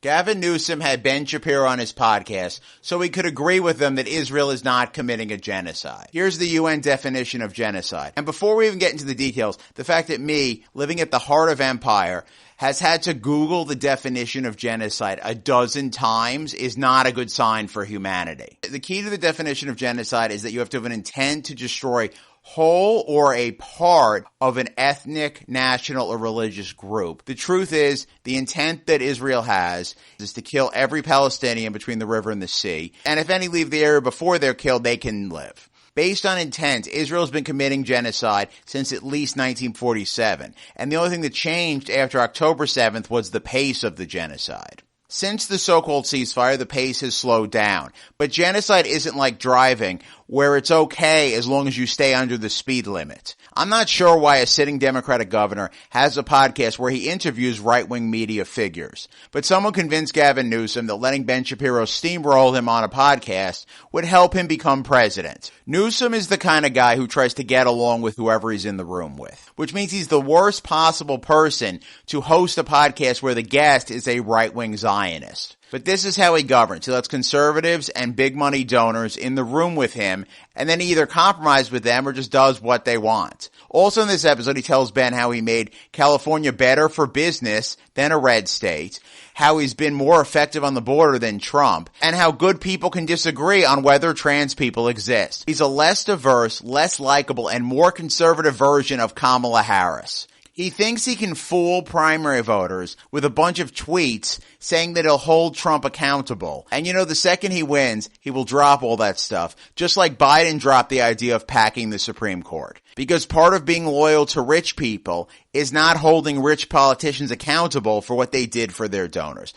Gavin Newsom had Ben Shapiro on his podcast so he could agree with them that Israel is not committing a genocide. Here's the UN definition of genocide. And before we even get into the details, the fact that me, living at the heart of empire, has had to Google the definition of genocide a dozen times is not a good sign for humanity. The key to the definition of genocide is that you have to have an intent to destroy whole or a part of an ethnic, national, or religious group. The truth is, the intent that Israel has is to kill every Palestinian between the river and the sea. And if any leave the area before they're killed, they can live. Based on intent, Israel's been committing genocide since at least 1947. And the only thing that changed after October 7th was the pace of the genocide. Since the so-called ceasefire, the pace has slowed down. But genocide isn't like driving, where it's okay as long as you stay under the speed limit. I'm not sure why a sitting Democratic governor has a podcast where he interviews right-wing media figures. But someone convinced Gavin Newsom that letting Ben Shapiro steamroll him on a podcast would help him become president. Newsom is the kind of guy who tries to get along with whoever he's in the room with, which means he's the worst possible person to host a podcast where the guest is a right-wing Zionist. But this is how he governs. He lets conservatives and big money donors in the room with him, and then he either compromises with them or just does what they want. Also in this episode, he tells Ben how he made California better for business than a red state, how he's been more effective on the border than Trump, and how good people can disagree on whether trans people exist. He's a less diverse, less likable, and more conservative version of Kamala Harris. He thinks he can fool primary voters with a bunch of tweets saying that he'll hold Trump accountable. And the second he wins, he will drop all that stuff, just like Biden dropped the idea of packing the Supreme Court. Because part of being loyal to rich people is not holding rich politicians accountable for what they did for their donors.